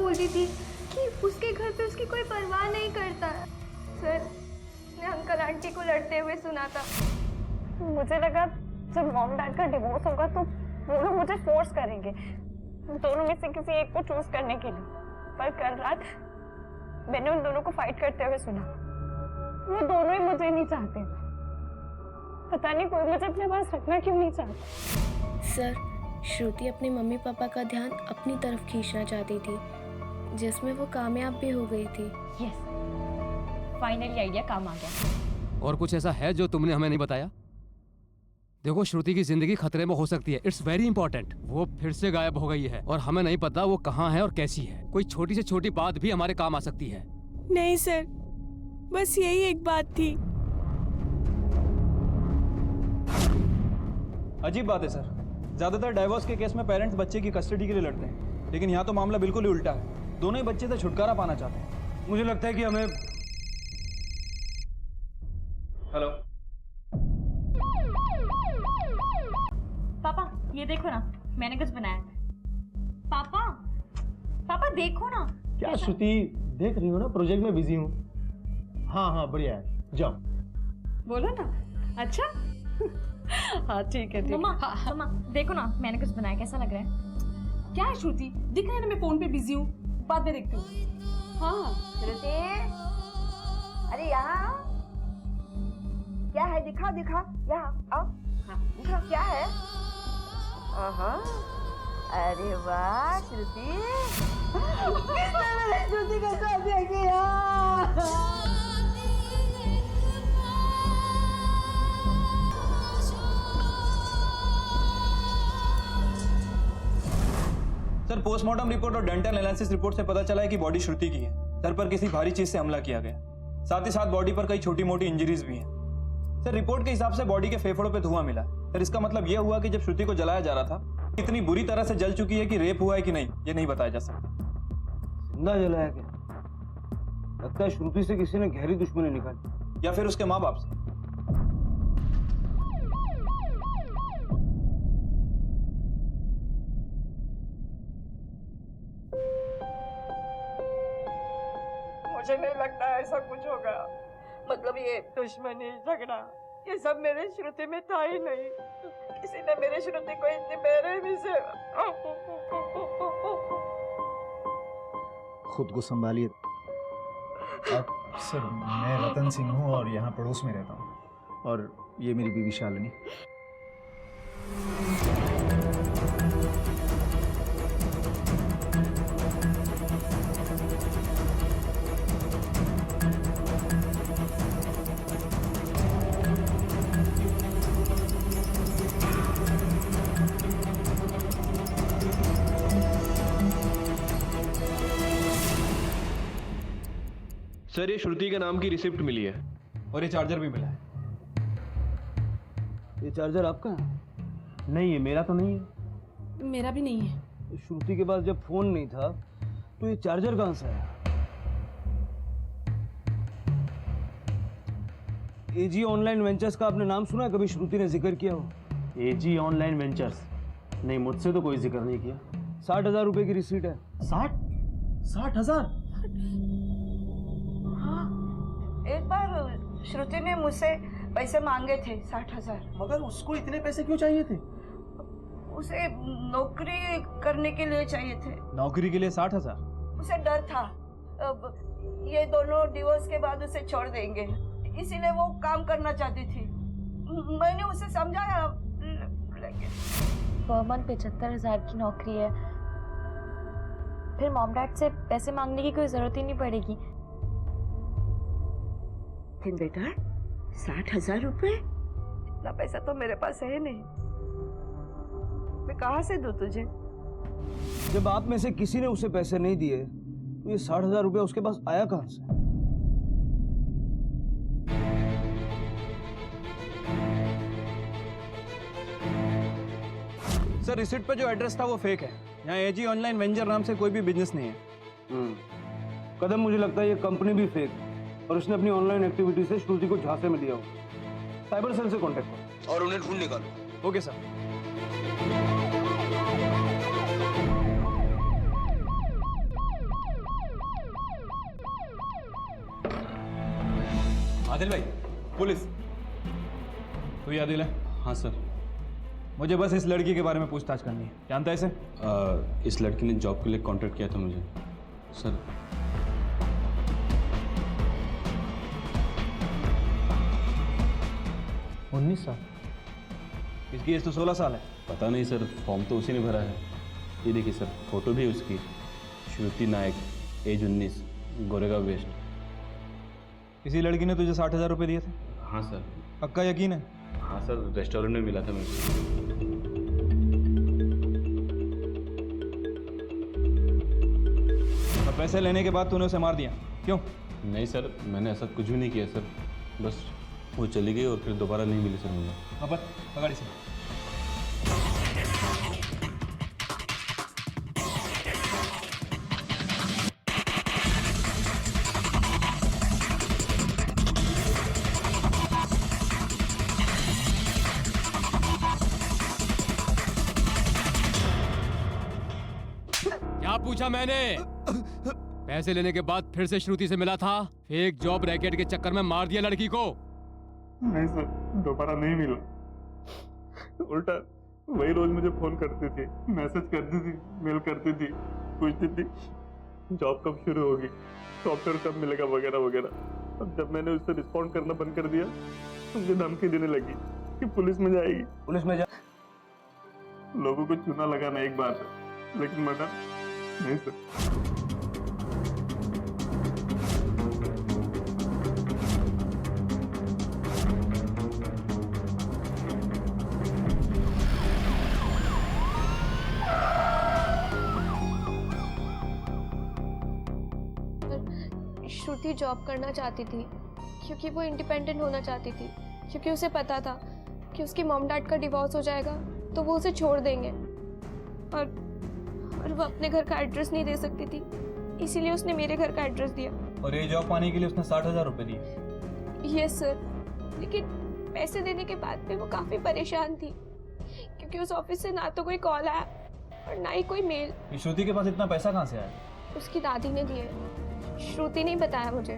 बोलती थी कि उसके घर पे उसकी कोई परवाह नहीं करता। सर, मैं अंकल आंटी को लड़ते हुए सुना था। मुझे लगा जब मॉम डैड का डिवोर्स होगा तो वो लोग मुझे फोर्स करेंगे दोनों में से किसी एक को चूज करने के लिए, पर कल रात मैंने उन दोनों को फाइट करते हुए सुना। वो दोनों ही मुझे नहीं चाहते, पता नहीं कोई मुझे अपने पास रखना क्यों नहीं चाहता। सर, श्रुति अपने मम्मी पापा का ध्यान अपनी तरफ खींचना चाहती थी, जिसमें वो कामयाब भी हो गई थी। यस, फाइनली आइडिया काम आ गया। और कुछ ऐसा है जो तुमने हमें नहीं बताया? देखो, श्रुति की जिंदगी खतरे में हो सकती है, इट्स वेरी इंपॉर्टेंट। वो फिर से गायब हो गई है और हमें नहीं पता वो कहाँ है और कैसी है। कोई छोटी से छोटी बात भी हमारे काम आ सकती है। नहीं सर, बस यही एक बात थी। अजीब बात है सर, ज्यादातर डाइवोर्स के केस में पेरेंट्स बच्चे की कस्टडी के लिए लड़ते हैं, लेकिन यहाँ तो मामला बिल्कुल ही उल्टा है। दोनों ही बच्चे से छुटकारा पाना चाहते हैं। मुझे लगता है कि हमें हेलो पापा, ये देखो ना, मैंने कुछ बनाया है। पापा, पापा देखो ना। क्या श्रुति, देख रही हो ना, प्रोजेक्ट में बिजी हूँ। हाँ हाँ बढ़िया है, जाओ। बोलो ना। अच्छा हाँ ठीक है, ठीक मम्मा, है। हाँ, मम्मा देखो ना, मैंने कुछ बनाया, कैसा लग रहा है? क्या है श्रुति, दिख रहा है ना मैं फोन पे बिजी हूँ, बाद में देखती हूँ। हाँ श्रुति, अरे यहाँ क्या है? दिखा दिखा, यहाँ आओ। हाँ दिखा, क्या है? अरे वाह श्रुति, किसने मेरी श्रुति का शादी किया? सर, पोस्टमार्टम रिपोर्ट और डेंटल एनालिसिस रिपोर्ट से पता चला है कि बॉडी श्रुति की है। सर पर किसी भारी चीज से हमला किया गया, साथ ही साथ बॉडी पर कई छोटी मोटी इंजरीज भी हैं। सर, रिपोर्ट के हिसाब से बॉडी के फेफड़ों पे धुआं मिला। सर, इसका मतलब यह हुआ कि जब श्रुति को जलाया जा रहा था, इतनी बुरी तरह से जल चुकी है कि रेप हुआ है कि नहीं, ये नहीं बताया जा सकता। जिंदा जलाया क्या? लगता है श्रुति से किसी ने गहरी दुश्मनी निकाली, या फिर उसके माँ बाप से। मुझे नहीं लगता ऐसा कुछ होगा। मतलब ये दुश्मनी, झगड़ा, ये सब मेरे श्रुति में था ही नहीं। किसी ने मेरे श्रुति को इतनी बेरहमी से। खुद को संभालिए। अब सर, मैं रतन सिंह हूँ और यहाँ पड़ोस में रहता हूँ, और ये मेरी बीवी शालिनी। सर, ये श्रुति के नाम की रिसिप्ट मिली है और ये चार्जर भी मिला है। ये चार्जर आपका है? नहीं, ये मेरा तो नहीं है। मेरा भी नहीं है। श्रुति के पास जब फोन नहीं था तो ये चार्जर कहाँ से आया? एजी ऑनलाइन वेंचर्स का आपने नाम सुना है? कभी श्रुति ने जिक्र किया हो? एजी ऑनलाइन वेंचर्स? नहीं, मुझसे तो कोई जिक्र नहीं किया। 60,000 रुपए की रिसीट है। 60,000? एक बार श्रुति ने मुझसे पैसे मांगे थे 60,000। मगर उसको इतने पैसे क्यों चाहिए थे? उसे नौकरी करने के लिए चाहिए थे। नौकरी के लिए 60,000? उसे डर था अब ये दोनों डिवोर्स के बाद उसे छोड़ देंगे, इसीलिए वो काम करना चाहती थी। मैंने उसे समझाया, लेकिन पर मंथ 75,000 की नौकरी है, फिर मॉम डैड से पैसे मांगने की कोई जरूरत ही नहीं पड़ेगी। लेकिन बेटा 60,000 रुपए, इतना पैसा तो मेरे पास है नहीं, मैं कहाँ से दूं तुझे? जब आप में से किसी ने उसे पैसे नहीं दिए तो ये 60,000 रुपए उसके पास आया कहाँ से? सर, रिसिप्ट पे जो एड्रेस था वो फेक है। यहाँ एजी ऑनलाइन वेंचर नाम से कोई भी बिजनेस नहीं है। कदम, मुझे लगता है ये कंपनी भी फेक है और उसने अपनी ऑनलाइन एक्टिविटी से श्रुति को झांसे में दिया हो। साइबर सेल से कांटेक्ट करो और उन्हें ढूंढ निकालो। Okay sir. आदिल भाई, पुलिस। तू ये आदिल है? हाँ सर। मुझे बस इस लड़की के बारे में पूछताछ करनी है। जानता है इसे? इस लड़की ने जॉब के लिए कांटेक्ट किया था मुझे सर। 19 साल? इसकी एज तो 16 साल है। पता नहीं सर, फॉर्म तो उसी ने भरा है। ये देखिए सर, फोटो भी है उसकी। श्रुति नायक, एज 19, गोरेगांव वेस्ट। किसी लड़की ने तुझे 60,000 रुपये दिए थे? हाँ सर। पक्का यकीन है? हाँ सर, रेस्टोरेंट में मिला था मुझे। और पैसे लेने के बाद तूने उसे मार दिया, क्यों? नहीं सर, मैंने ऐसा कुछ भी नहीं किया सर। बस वो चली गई और फिर दोबारा नहीं मिली सर मुझे। वापस पकड़ इसे। क्या पूछा मैंने? पैसे लेने के बाद फिर से श्रुति से मिला था? फेक जॉब रैकेट के चक्कर में मार दिया लड़की को? नहीं सर, दोबारा नहीं मिला। उल्टा वही रोज मुझे फोन करती थी, मैसेज करती थी, मेल करती थी, पूछती थी जॉब कब शुरू होगी, सॉफ्टवेयर कब मिलेगा, वगैरह वगैरह। अब जब मैंने उससे रिस्पॉन्ड करना बंद कर दिया तो मुझे धमकी देने लगी कि पुलिस में जाएगी। पुलिस में जा? लोगों को चूना लगाना एक बात है, लेकिन मर्डर नहीं सर। श्रुति जॉब करना चाहती थी क्योंकि वो इंडिपेंडेंट होना चाहती थी, क्योंकि उसे पता था कि उसके मॉम डैड का डिवोर्स हो जाएगा तो वो उसे छोड़ देंगे, और वो अपने घर का एड्रेस नहीं दे सकती थी, इसीलिए उसने मेरे घर का एड्रेस दिया। और ये जॉब पाने के लिए उसने 60,000 रुपये दिए? यस सर, लेकिन पैसे देने के बाद भी वो काफ़ी परेशान थी क्योंकि उस ऑफिस से ना तो कोई कॉल आया और ना ही कोई मेल। श्रुति के पास इतना पैसा कहाँ से आया? उसकी दादी ने दिए, श्रुति नहीं बताया मुझे।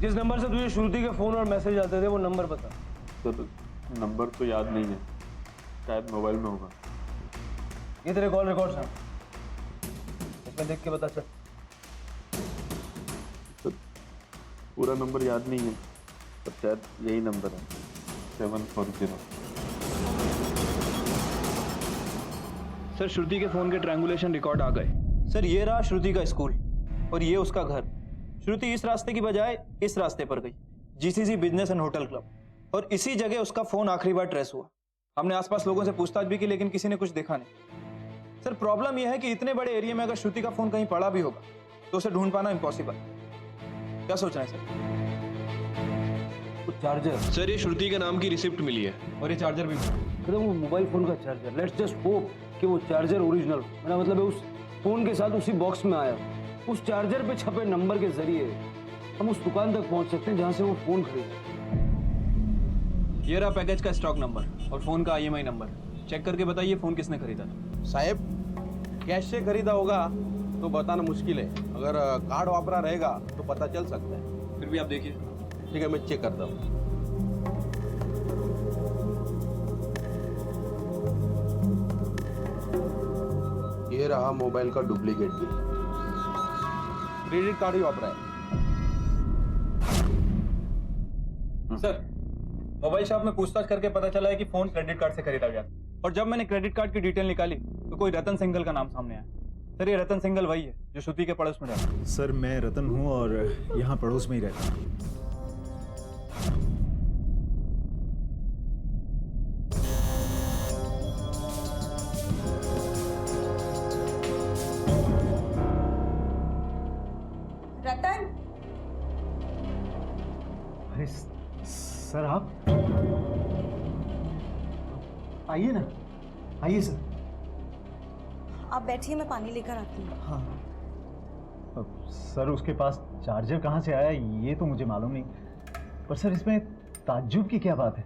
जिस नंबर से तुझे श्रुति के फोन और मैसेज आते थे वो नंबर बता। सर नंबर तो याद नहीं है, शायद मोबाइल में होगा। ये तेरे कॉल रिकॉर्ड्स हैं, इसमें देख के बता चल। सर पूरा नंबर याद नहीं है, पर शायद यही नंबर है, 740। सर श्रुति के फोन के ट्रायंगुलेशन रिकॉर्ड आ गए। सर ये रहा श्रुति का स्कूल और ये उसका घर। श्रुति इस रास्ते की बजाय इस रास्ते पर गई, GCC business and hotel club, और इसी जगह उसका फोन आखिरी बार ट्रेस हुआ। हमने आसपास लोगों से पूछताछ भी की लेकिन किसी ने कुछ देखा नहीं। सर प्रॉब्लम यह है कि इतने बड़े एरिया में अगर श्रुति का फोन कहीं पड़ा भी होगा तो उसे ढूंढ पाना इम्पॉसिबल। क्या सोच रहे हैं सर? कुछ चार्जर? सर ये श्रुति के नाम की रिसिप्ट मिली है। और ये चार्जर भी? वो मोबाइल फोन का चार्जर। लेट्स जस्ट होप कि वो चार्जर ओरिजिनल, मेरा मतलब है उस फोन के साथ उसी बॉक्स में आया। उस चार्जर पे छपे नंबर के जरिए हम उस दुकान तक पहुंच सकते हैं जहां से वो फोन खरीदा। ये रहा पैकेज का स्टॉक नंबर और फोन का IMI नंबर। चेक करके बताइए फोन किसने खरीदा था। साहेब कैश से खरीदा होगा तो बताना मुश्किल है, अगर कार्ड वापरा रहेगा तो पता चल सकता है। फिर भी आप देखिए। ठीक है, मैं चेक करता हूँ। ये रहा मोबाइल का डुप्लीकेट बिल, क्रेडिट कार्ड ही वापरा है। सर मोबाइल शॉप में पूछताछ करके पता चला है कि फोन क्रेडिट कार्ड से खरीदा गया, और जब मैंने क्रेडिट कार्ड की डिटेल निकाली तो कोई रतन सिंघल का नाम सामने आया। सर ये रतन सिंघल वही है जो श्रुति के पड़ोस में रहता है। सर मैं रतन हूँ और यहाँ पड़ोस में ही रहता हूँ। रतन, अरे सर आप आइए ना, आइए सर। आप बैठिए, मैं पानी लेकर आती हूँ। हाँ अब सर उसके पास चार्जर कहाँ से आया ये तो मुझे मालूम नहीं, पर सर इसमें ताज्जुब की क्या बात है?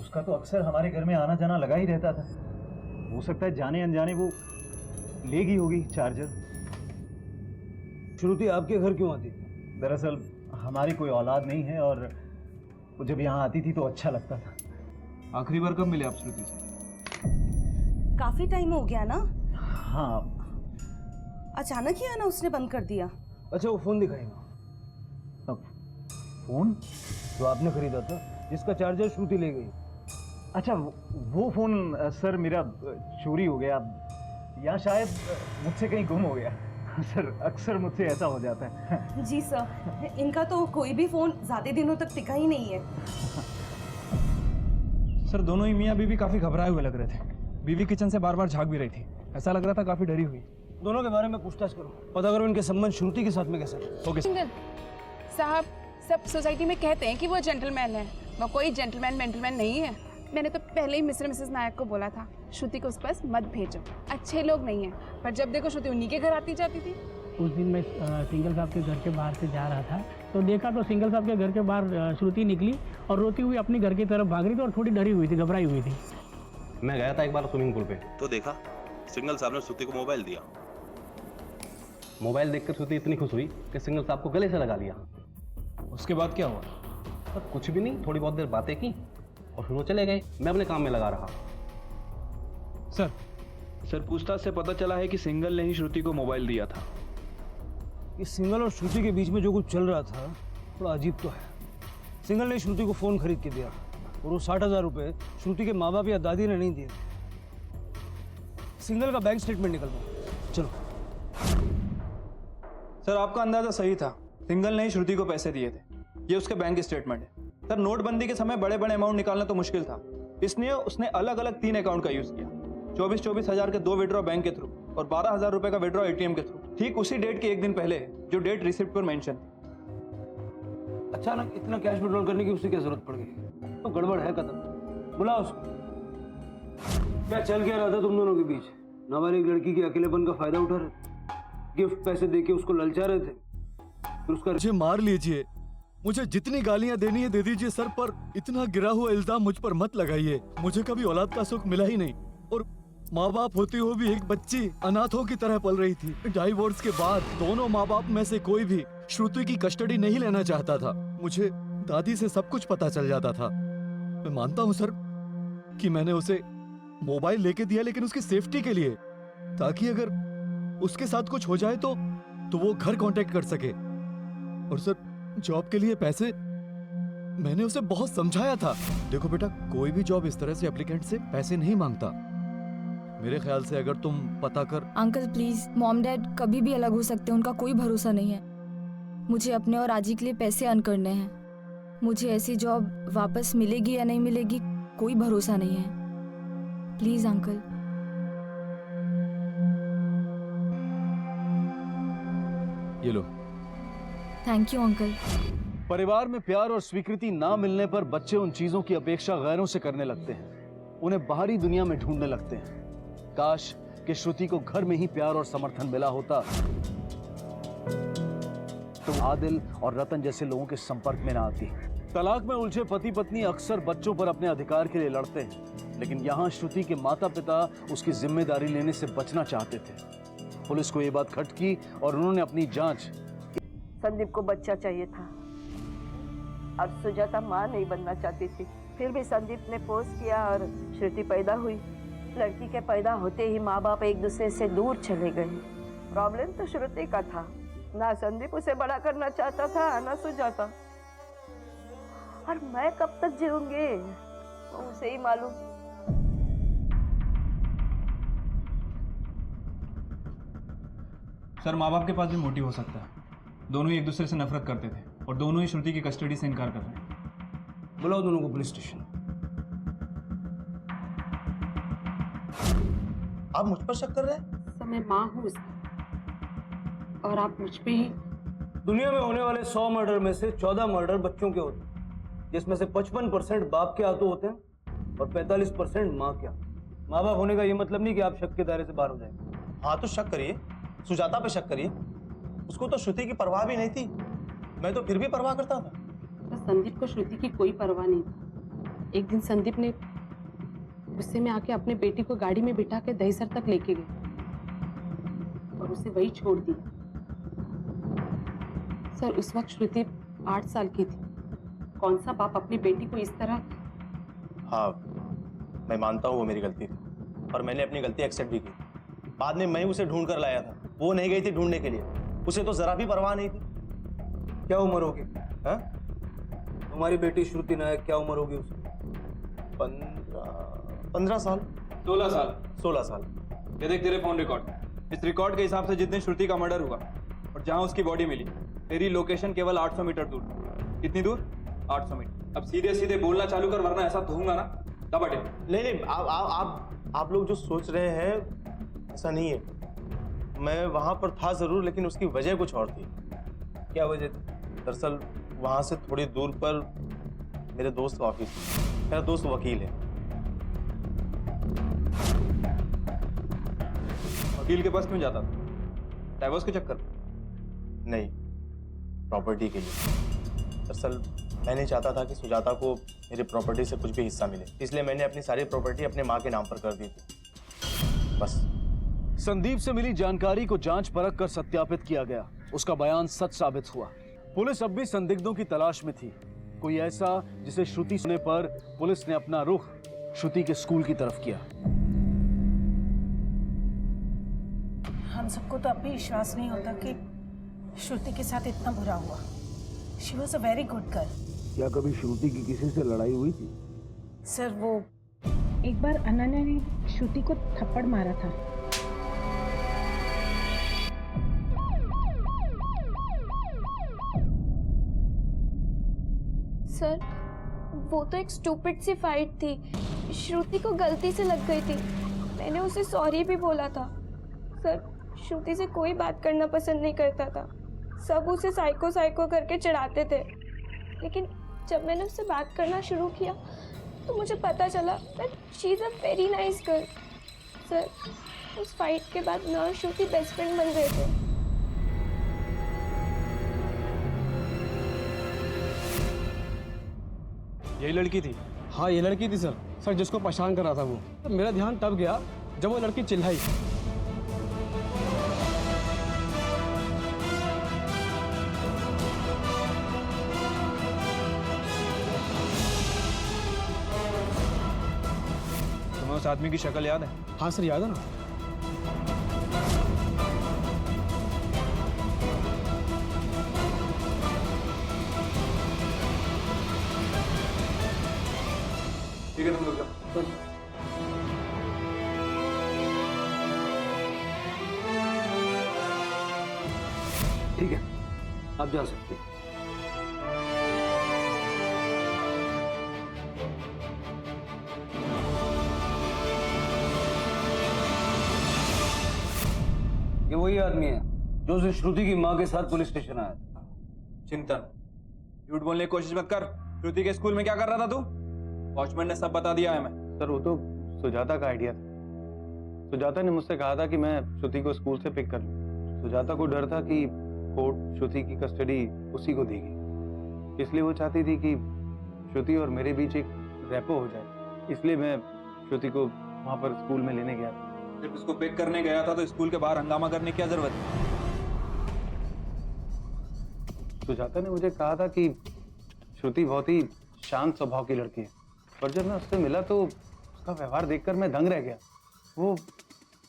उसका तो अक्सर हमारे घर में आना जाना लगा ही रहता था। हो सकता है जाने अनजाने वो ले गई होगी चार्जर। श्रुति आपके घर क्यों आती? दरअसल हमारी कोई औलाद नहीं है और वो जब यहाँ आती थी तो अच्छा लगता था। आखिरी बार कब मिले आप श्रुति से? काफी टाइम हो गया ना। हाँ। अचानक ही आना उसने बंद कर दिया। अच्छा वो फोन दिखाएगा। फोन जो आपने खरीदा था, जिसका चार्जर श्रुति ले गई। अच्छा वो फोन सर मेरा चोरी हो गया या शायद मुझसे कहीं गुम हो गया। सर अक्सर मुझसे ऐसा हो जाता है। जी सर, इनका तो कोई भी फोन ज्यादा दिनों तक टिका ही नहीं है। सर दोनों ही मियाँ बीवी काफी घबराए हुए लग रहे थे। बीवी किचन से बार बार झांक भी रही थी, ऐसा लग रहा था काफी डरी हुई। दोनों के बारे में पूछताछ करो, पता करो इनके संबंध श्रुति के साथ में कैसे। ओके साहब, सब सोसाइटी में कहते हैं कि वो जेंटलमैन है, वो कोई जेंटलमैन नहीं है। मैंने तो पहले ही मिस्टर मिसेस नायक को बोला था श्रुति को उस पास मत भेजो, अच्छे लोग नहीं हैं। पर जब देखो श्रुति उन्हीं के घर आती जाती थी। उस दिन मैं सिंगल साहब के घर के बाहर से जा रहा था तो देखा तो सिंगल साहब के घर के बाहर श्रुति निकली और रोती हुई अपनी घर की तरफ भाग रही थी और थोड़ी डरी हुई थी, घबराई हुई थी। मैं गया था एक बार स्विमिंग पूल पे, तो देखा सिंगल साहब ने श्रुति को मोबाइल दिया। मोबाइल देखकर श्रुति इतनी खुश हुई कि सिंगल साहब को गले से लगा लिया। उसके बाद क्या हुआ? पर कुछ भी नहीं, थोड़ी बहुत देर बातें की और फिर वो चले गए। मैं अपने काम में लगा रहा। सर पूछताछ से पता चला है कि सिंगल ने ही श्रुति को मोबाइल दिया था। इस सिंगल और श्रुति के बीच में जो कुछ चल रहा था थोड़ा अजीब तो है। सिंगल ने श्रुति को फोन खरीद के दिया और वो 60,000 रुपए श्रुति के माँ बाप या दादी ने नहीं दिए। सिंगल का बैंक स्टेटमेंट निकलवाओ, चलो। सर आपका अंदाजा सही था, सिंगल ने ही श्रुति को पैसे दिए थे। ये उसके बैंक स्टेटमेंट है। सर नोटबंदी के समय बड़े बड़े अमाउंट निकालना तो मुश्किल था, इसलिए उसने अलग अलग 3 अकाउंट का यूज किया। 24 हज़ार के 2 विड्रॉ बैंक के थ्रू और 12,000 रुपए का विड्रॉ एटीएम के थ्रू, ठीक उसी डेट के एक दिन पहले जो डेट रिसिप्ट पर मेंशन थी। अचानक इतना कैश विड्रॉल करने की उसे क्या जरूरत पड़ गई? तो गड़बड़ है कदम, बुलाओ उसको। क्या चल क्या रहा था तुम दोनों के बीच? नाबालिग लड़की के अकेलेपन का फायदा उठा रहे, गिफ्ट पैसे देके उसको ललचा रहे थे, फिर उसका मुझे मार लीजिए, मुझे जितनी गालियां देनी है दे दीजिए सर, पर इतना गिरा हुआ इल्जाम मुझ पर मत लगाइए। मुझे कभी औलाद का सुख मिला ही नहीं और माँ बाप होती हुए भी एक बच्ची अनाथों की तरह पल रही थी। डाइवोर्स के बाद दोनों माँ बाप में से कोई भी श्रुति की कस्टडी नहीं लेना चाहता था। मुझे दादी से सब कुछ पता चल जाता था। मैं मानता हूँ सर कि मैंने उसे मोबाइल लेके दिया, लेकिन उसकी सेफ्टी के लिए, ताकि अगर उसके साथ कुछ हो जाए तो वो घर कांटेक्ट कर सके। और सर जॉब के लिए पैसे मैंने उसे बहुत समझाया था। देखो बेटा, कोई भी जॉब इस तरह से एप्लीकेंट से पैसे नहीं मांगता। मेरे ख्याल से अगर तुम पता कर। अंकल प्लीज, मॉम डैड कभी भी अलग हो सकते हैं, उनका कोई भरोसा नहीं है। मुझे अपने और आजी के लिए पैसे अर्न करने हैं। मुझे ऐसी जॉब वापस मिलेगी या नहीं मिलेगी कोई भरोसा नहीं है। Please uncle. ये लो। Thank you uncle. परिवार में प्यार और स्वीकृति ना मिलने पर बच्चे उन चीजों की अपेक्षा गैरों से करने लगते हैं, उन्हें बाहरी दुनिया में ढूंढने लगते हैं। काश कि श्रुति को घर में ही प्यार और समर्थन मिला होता तो आदिल और रतन जैसे लोगों के संपर्क में ना आती। तलाक में उलझे पति पत्नी अक्सर बच्चों पर अपने अधिकार के लिए लड़ते हैं, लेकिन यहाँ श्रुति के माता पिता उसकी जिम्मेदारी लेने से बचना चाहते थे। पुलिस को ये बात खटकी और उन्होंने अपनी जांच। संदीप को बच्चा चाहिए था और सुजाता माँ नहीं बनना चाहती थी, फिर भी संदीप ने फोर्स किया और श्रुति पैदा हुई। लड़की के पैदा होते ही माँ बाप एक दूसरे से दूर चले गए। प्रॉब्लम तो श्रुति का था, ना संदीप उसे बड़ा करना चाहता था ना सुजाता। और मैं कब तक जीऊंगी वो उसे ही मालूम। सर माँ बाप के पास भी मोटिव हो सकता है। दोनों ही एक दूसरे से नफरत करते थे और दोनों ही श्रुति की कस्टडी से इनकार कर रहे हैं। बुलाओ दोनों को पुलिस स्टेशन। आप मुझ पर शक कर रहे हैं? सर मैं माँ हूँ उसकी और आप मुझ पे ही। दुनिया में होने वाले 100 मर्डर में से 14 मर्डर बच्चों के होते हैं, जिसमें से 55% बाप के हाथों होते हैं और 45% माँ के। माँ बाप होने का ये मतलब नहीं कि आप शक के दायरे से बाहर हो जाएंगे। हाँ तो शक करिए, सुजाता पे शक करिए। उसको तो श्रुति की परवाह भी नहीं थी, मैं तो फिर भी परवाह करता था। तो संदीप को श्रुति की कोई परवाह नहीं थी। एक दिन संदीप ने गुस्से में आके अपने बेटी को गाड़ी में बिठा के दहीसर तक लेके गए और उसे वही छोड़ दिया। सर उस वक्त श्रुति 8 साल की थी। कौन सा बाप अपनी बेटी को इस तरह? हाँ, मैं मानता हूँ वो मेरी गलती थी और मैंने अपनी गलती एक्सेप्ट भी की। बाद में मैं उसे ढूंढ कर लाया था, वो नहीं गई थी ढूंढने के लिए। उसे तो जरा भी परवाह नहीं थी। क्या उम्र होगी? हाँ? तुम्हारी बेटी श्रुति नायक, क्या उम्र होगी उसकी? 15 साल। 16 साल। 16 साल। ये देख तेरे फोन रिकॉर्ड। इस रिकॉर्ड के हिसाब से जिस दिन श्रुति का मर्डर हुआ और जहां उसकी बॉडी मिली, तेरी लोकेशन केवल 800 मीटर दूर। कितनी दूर? 800 मीटर। अब सीधे सीधे बोलना चालू कर, वरना ऐसा दूंगा ना दबाटे। नहीं, आप लोग जो सोच रहे हैं ऐसा नहीं है। मैं वहां पर था जरूर, लेकिन उसकी वजह कुछ और थी। क्या वजह थी? दरअसल वहां से थोड़ी दूर पर मेरे दोस्त का ऑफिस है। मेरा दोस्त वकील है। वकील के पास क्यों जाता था? डाइवोर्स के चक्कर? नहीं, प्रॉपर्टी के लिए। दरअसल मैं नहीं चाहता था कि सुजाता को मेरी प्रॉपर्टी से कुछ भी हिस्सा मिले, इसलिए मैंने अपनी सारी प्रॉपर्टी अपने माँ के नाम पर कर दी थी। बस। संदीप से मिली जानकारी को जांच परख कर सत्यापित किया गया। उसका बयान सच साबित हुआ। पुलिस अब भी संदिग्धों की तलाश में थी। कोई ऐसा जिसे श्रुति सुनने पर पुलिस ने अपना रुख श्रुति के स्कूल की तरफ किया। हम सबको तो अब भी विश्वास नहीं होता कि श्रुति के साथ इतना बुरा हुआ। She was a very good girl. क्या कभी श्रुति की किसी से लड़ाई हुई थी? सर, वो एक बार अनन्या ने श्रुति को थप्पड़ मारा था। सर, वो तो एक स्टूपिड सी फाइट थी। श्रुति को गलती से लग गई थी। मैंने उसे सॉरी भी बोला था। सर, श्रुति से कोई बात करना पसंद नहीं करता था। सब उसे साइको साइको करके चिढ़ाते थे। लेकिन जब मैंने उससे बात करना शुरू किया तो मुझे पता चला that she is a very nice girl. Sir, उस फाइट के बाद मैं और श्रुति बेस्ट फ्रेंड बन गए थे। यही लड़की थी? हाँ, ये लड़की थी सर। सर, जिसको परेशान कर रहा था वो। तो मेरा ध्यान तब गया जब वो लड़की चिल्लाई। तुम्हें उस आदमी की शक्ल याद है? हाँ सर, याद है ना। ठीक है, तुम लोग जाओ। ठीक है, आप जा सकते हैं। ये वही आदमी है जो उस श्रुति की माँ के साथ पुलिस स्टेशन आया था। चिंतन, झूठ बोलने की कोशिश मत कर। श्रुति के स्कूल में क्या कर रहा था तू? वॉचमैन ने सब बता दिया है। मैं सर, वो तो सुजाता का आइडिया था। सुजाता ने मुझसे कहा था कि मैं श्रुति को स्कूल से पिक कर लूं। सुजाता को डर था कि कोर्ट श्रुति की कस्टडी उसी को देगी, इसलिए वो चाहती थी कि श्रुति और मेरे बीच एक रेपो हो जाए। इसलिए मैं श्रुति को वहां पर स्कूल में लेने गया था। जब उसको पिक करने गया था तो स्कूल के बाहर हंगामा करने की क्या जरूरत है? सुजाता ने मुझे कहा था कि श्रुति बहुत ही शांत स्वभाव की लड़की है, पर जब मैं उससे मिला तो उसका व्यवहार देखकर मैं दंग रह गया। वो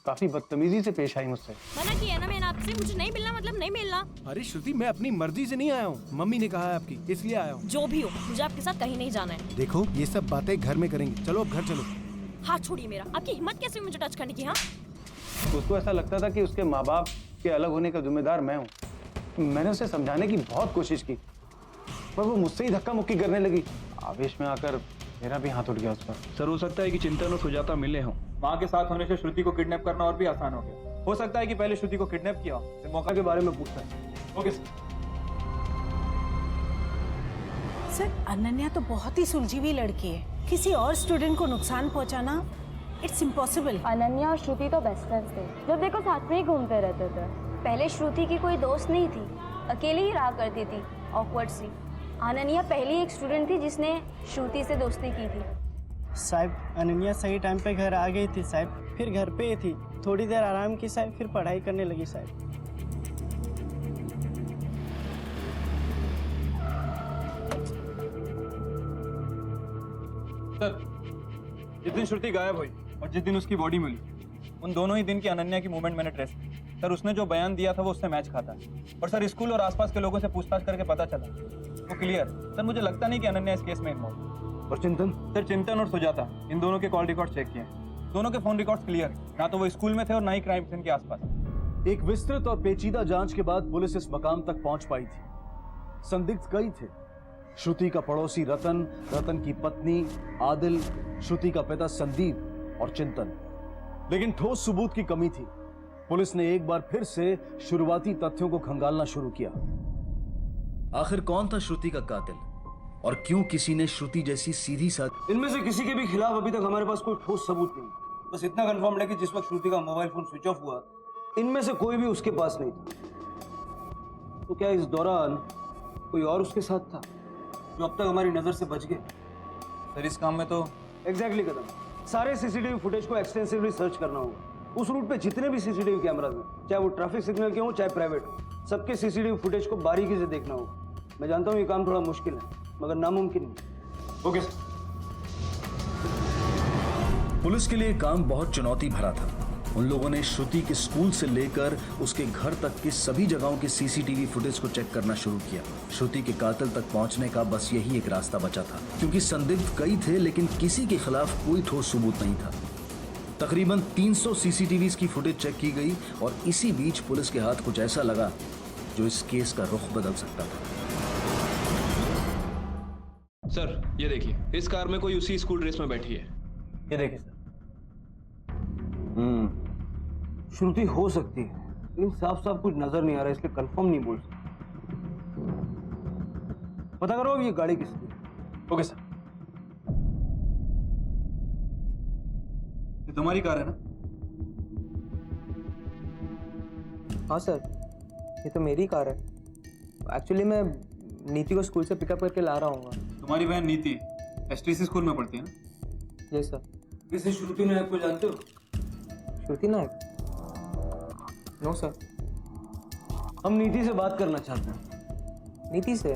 काफी बदतमीजी से पेश आई मुझसे। मना किया ना मैंने आपसे, मुझे नहीं मिलना मतलब नहीं मिलना। अरे श्रुति, मैं अपनी मर्जी से नहीं आया हूँ। मम्मी ने कहा है आपकी, इसलिए आया हूँ। जो भी हो, मुझे आपके साथ कहीं नहीं जाना है। देखो, ये सब बातें घर में करेंगे। चलो अब घर चलो। हाथ छोड़िए मेरा। आपकी हिम्मत कैसे हुई मुझे टच करने की? हाँ, उसको ऐसा लगता था कि उसके माँ बाप के अलग होने का जिम्मेदार मैं हूँ। मैंने उसे समझाने की बहुत कोशिश की, पर वो मुझसे ही धक्का मुक्की करने लगी। आवेश में आकर मेरा भी हाथ उठ गया उस पर। सर, हो सकता है कि चिंतन और सुजाता मिले हों। माँ के साथ होने से श्रुति को किडनैप करना और भी आसान हो गया। हो सकता है कि पहले श्रुति को किडनैप किया, फिर मौका के बारे में पूछता है। ओके सर, अनन्या तो बहुत ही सुलझी हुई लड़की है। किसी और स्टूडेंट को नुकसान पहुंचाना इट्स इम्पॉसिबल। अनन्या और श्रुति तो बेस्ट फ्रेंड्स थे, जब देखो साथ में ही घूमते रहते थे। पहले श्रुति की कोई दोस्त नहीं थी, अकेली ही रहा करती थी ऑकवर्ड सी। अनन्या पहली एक स्टूडेंट थी जिसने श्रुति से दोस्ती की थी। साहब, अनन्या सही टाइम पे घर आ गई थी साहब, फिर घर पे ही थी। थोड़ी देर आराम की साहब, फिर पढ़ाई करने लगी साहब। सर, जिस दिन श्रुति गायब हुई और जिस दिन उसकी बॉडी मिली, उन दोनों ही दिन की अनन्या की मूवमेंट मैंने ट्रेस की। सर, उसने जो बयान दिया था वो उससे मैच खाता है। और सर, स्कूल और आसपास के लोगों से पूछताछ करके पता चला वो क्लियर। सर, मुझे लगता नहीं कि अनन्या इस केस में इन्वॉल्व। और चिंतन? सर, चिंतन और सुजाता, इन दोनों के कॉल रिकॉर्ड चेक किए हैं। दोनों के फोन रिकॉर्ड क्लियर है। ना तो वो स्कूल में थे और ना ही क्राइम सीन के आसपास। एक विस्तृत और पेचीदा जांच के बाद पुलिस इस मकाम तक पहुंच पाई थी। संदिग्ध कई थे। श्रुति का पड़ोसी रतन, रतन की पत्नी आदिल, श्रुति का पिता संदीप और चिंतन। लेकिन ठोस सबूत की कमी थी। पुलिस ने एक बार फिर से शुरुआती तथ्यों को खंगालना शुरू किया। आखिर कौन था श्रुति का कातिल और क्यों किसी ने श्रुति जैसी सीधी साधी? इनमें से किसी के भी खिलाफ अभी तक हमारे पास कोई ठोस सबूत नहीं। बस इतना कंफर्म है कि जिस वक्त श्रुति का मोबाइल फोन स्विच ऑफ हुआ, इनमें से कोई भी उसके पास नहीं था। तो क्या इस दौरान कोई और उसके साथ था जो अब तक हमारी नजर से बच गए? सर, इस काम में तो एग्जैक्टली कदम, सारे सीसीटीवी फुटेज को एक्सटेंसिवली सर्च करना होगा। उस रूट पे जितने भी सीसीटीवी कैमराज हैं, चाहे वो ट्रैफिक सिग्नल के हों चाहे प्राइवेट हो, सबके सीसीटीवी फुटेज को बारीकी से देखना होगा। मैं जानता हूँ ये काम थोड़ा मुश्किल है, मगर नामुमकिन नहीं। Okay sir. पुलिस के लिए काम बहुत चुनौती भरा था। उन लोगों ने श्रुति के स्कूल से लेकर उसके घर तक की सभी जगहों के सीसीटीवी फुटेज को चेक करना शुरू किया। श्रुति के कातिल तक पहुंचने का बस यही एक रास्ता बचा था, क्योंकि संदिग्ध कई थे लेकिन किसी के खिलाफ कोई ठोस सबूत नहीं था। तकरीबन 300 सीसीटीवी की फुटेज चेक की गई और इसी बीच पुलिस के हाथ कुछ ऐसा लगा जो इस केस का रुख बदल सकता था। सर, ये देखिए, इस कार में कोई उसी स्कूल ड्रेस में बैठी है। ये देखिए सर। श्रुति हो सकती है, लेकिन साफ साफ कुछ नजर नहीं आ रहा, इसलिए कंफर्म नहीं बोल सकते। पता करो अब ये गाड़ी किसकी है। Okay sir. ये तुम्हारी कार है ना? हाँ सर, ये तो मेरी कार है। एक्चुअली मैं नीति को स्कूल से पिकअप करके ला रहा हूँ। तुम्हारी बहन नीति एसटीसी स्कूल में पढ़ती है ना? Yes sir. किसी श्रुति नायक को जानते हो? श्रुति नायक? No sir. हम नीति से बात करना चाहते हैं। नीति से?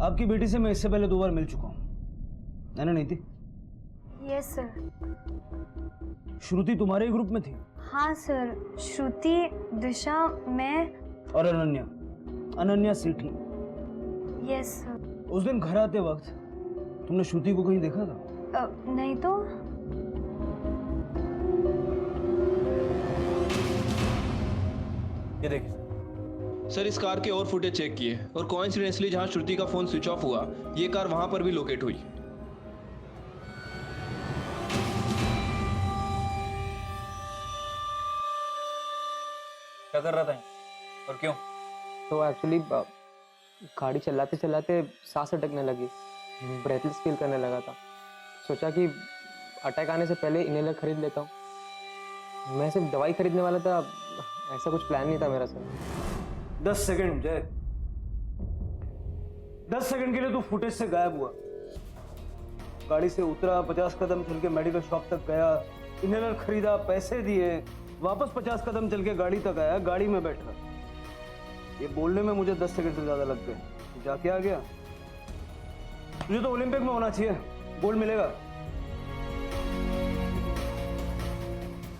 आपकी बेटी से मैं इससे पहले 2 बार मिल चुका हूँ, है ना नीति? Yes sir. श्रुति तुम्हारे ही ग्रुप में थी? हाँ सर, श्रुति, दिशा, मैं और अनन्या, अनन्या सीठी। Yes sir. उस दिन घर आते वक्त तुमने श्रुति को कहीं देखा था? नहीं तो। ये देखिए सर, इस कार के और फुटेज चेक किए और कोइंसिडेंटली जहां श्रुति का फोन स्विच ऑफ हुआ, ये कार वहां पर भी लोकेट हुई। क्या कर रहा था और क्यों? तो एक्चुअली गाड़ी चलाते चलाते सांस अटकने लगी, ब्रेथलेस फील करने लगा था। सोचा कि अटैक आने से पहले इनहेलर खरीद लेता हूँ। मैं सिर्फ दवाई खरीदने वाला था, ऐसा कुछ प्लान नहीं था मेरा सर। 10 सेकंड जय, 10 सेकंड के लिए तू फुटेज से गायब हुआ। गाड़ी से उतरा, 50 कदम चल के मेडिकल शॉप तक गया, इनहेलर खरीदा, पैसे दिए, वापस 50 कदम चल के गाड़ी तक आया, गाड़ी में बैठा। ये बोलने में मुझे 10 सेकंड से ज्यादा लग गए। जाके आ गया। तुझे तो ओलंपिक में होना चाहिए, गोल्ड मिलेगा।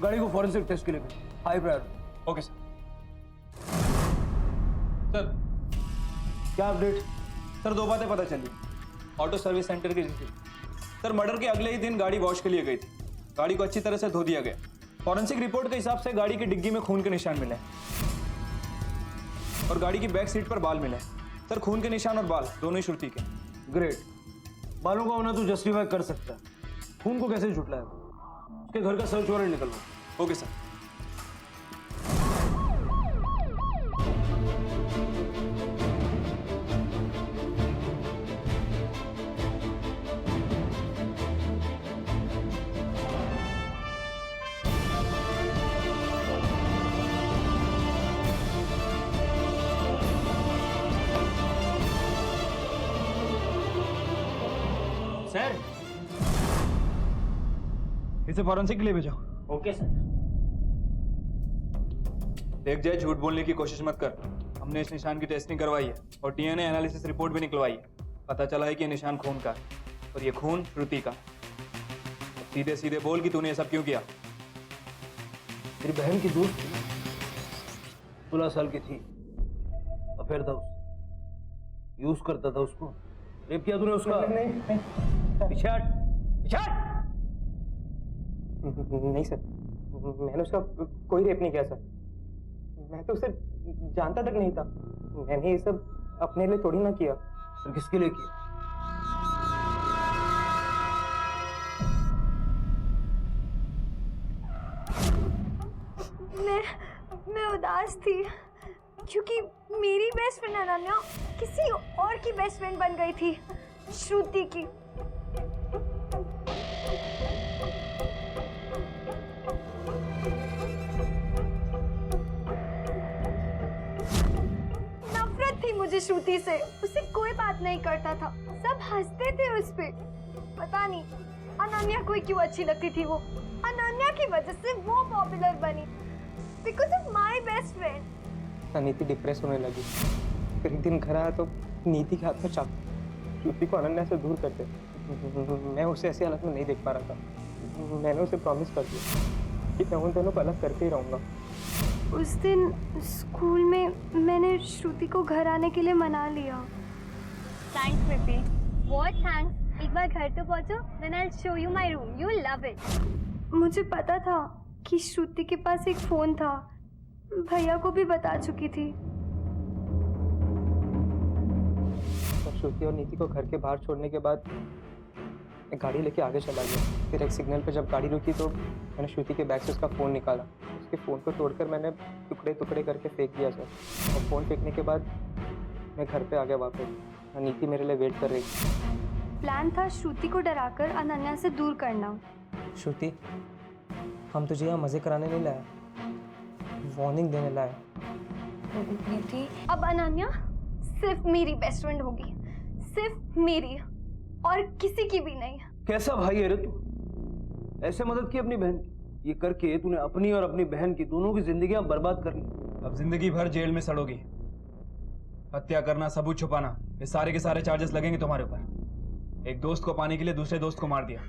गाड़ी को फॉरेंसिक टेस्ट के लिए high priority. Okay sir. Sir, क्या अपडेट? सर, 2 बातें पता चली। ऑटो सर्विस सेंटर की रिसीट। सर, मर्डर के अगले ही दिन गाड़ी वॉश के लिए गई थी। गाड़ी को अच्छी तरह से धो दिया गया। फॉरेंसिक रिपोर्ट के हिसाब से गाड़ी की डिग्गी में खून के निशान मिले और गाड़ी की बैक सीट पर बाल मिले। सर, खून के निशान और बाल दोनों ही श्रुति के। ग्रेट। बालों का होना तू जस्टिफाई कर सकता है, खून को कैसे झुटलाया? उसके घर का सर्च वारंट निकलवा। Okay sir. सर, इसे फॉरेंसिक के लिए भेजो। Okay sir. देख जाए, झूठ बोलने की कोशिश मत कर। हमने इस निशान की टेस्टिंग करवाई है और डीएनए एनालिसिस रिपोर्ट भी निकलवाई है। पता चला है कि ये निशान खून का है और ये खून श्रुति का। अब सीधे सीधे बोल कि तूने ये सब क्यों किया। मेरी बहन की दोस्त थी, 16 साल की थी, अफेयर था उससे, यूज करता था उसको। रेप किया तूने उसका? पीछे हट, पीछे हट। नहीं सर, मैंने उसका कोई रेप नहीं किया सर। मैं तो उसे जानता तक नहीं था। मैंने ये सब अपने लिए थोड़ी ना किया। फिर किसके लिए किया? मैं उदास थी क्योंकि मेरी बेस्ट फ्रेंड अनन्या किसी और की बेस्ट फ्रेंड बन गई थी, श्रुति की। नफरत थी मुझे श्रुति से, उससे कोई बात नहीं करता था, सब हंसते थे उस पे। पता नहीं अनन्या को क्यों अच्छी लगती थी वो। अनन्या की वजह से वो पॉपुलर बनी, because of my best friend. नीति डिप्रेस होने लगी। फिर एक दिन घर आया तो नीति के हाथ में चाकू। श्रुति को अनन्या से दूर करते। मैं उसे ऐसी हालत में नहीं देख पा रहा था। मैंने उसे प्रॉमिस कर दिया कि मैं उन दोनों को अलग करके ही रहूँगा। उस दिन स्कूल में मैंने श्रुति को घर आने के लिए मना लिया। थैंक्स प्रीति। What thanks? एक बार घर तो पहुंचो, then I will show you my room, you will love it. मुझे पता था कि श्रुति के पास एक फोन था, भैया को भी बता चुकी थी। तो श्रुति और नीति को घर के बाहर छोड़ने के बाद मैं गाड़ी लेके आगे चला गया। फिर एक सिग्नल पे जब गाड़ी रुकी तो मैंने श्रुति के बैग से उसका फ़ोन निकाला। उसके फ़ोन को तोड़कर मैंने टुकड़े टुकड़े करके फेंक दिया सर। और फ़ोन फेंकने के बाद मैं घर पे आ गया वापस। नीति मेरे लिए वेट कर रही थी। प्लान था श्रुति को डराकर अनन्या से दूर करना। श्रुति, हम तुझे यहाँ मज़े कराने नहीं लाए, वार्निंग देने लाए। नीति, अब अनन्या सिर्फ मेरी बेस्ट फ्रेंड होगी, सिर्फ मेरी, और किसी की भी नहीं। कैसा भाई है रे तू? ऐसे मदद की अपनी बहन की? ये करके तूने अपनी और अपनी बहन की दोनों की जिंदगियां बर्बाद कर ली। अब जिंदगी भर जेल में सड़ोगी। हत्या करना, सबूत छुपाना, ये सारे के सारे चार्जेस लगेंगे तुम्हारे ऊपर। एक दोस्त को पाने के लिए दूसरे दोस्त को मार दिया।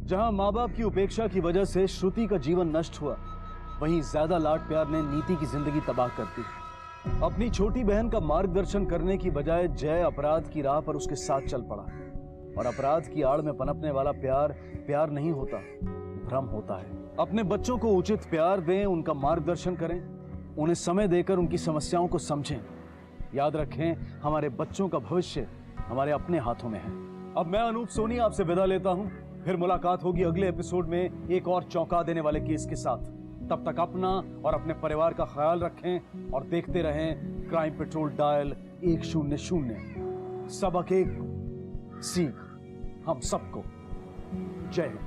जहां माँ बाप की उपेक्षा की वजह से श्रुति का जीवन नष्ट हुआ, वहीं ज्यादा लाड प्यार ने नीति की जिंदगी तबाह कर दी। अपनी छोटी बहन का मार्गदर्शन करने की बजाय जय अपराध की राह पर उसके साथ चल पड़ा। और अपराध की आड़ में पनपने वाला प्यार प्यार नहीं होता, भ्रम होता है। अपने बच्चों को उचित प्यार दें, उनका मार्गदर्शन करें, उन्हें समय देकर उनकी समस्याओं को समझें। याद रखें, हमारे बच्चों का भविष्य हमारे अपने हाथों में है। अब मैं अनूप सोनी आपसे विदा लेता हूं। फिर मुलाकात होगी अगले एपिसोड में एक और चौंका देने वाले केस के साथ। तब तक अपना और अपने परिवार का ख्याल रखें और देखते रहें क्राइम पेट्रोल डायल 100। सबक एक सीख हम सबको। जय हिंद।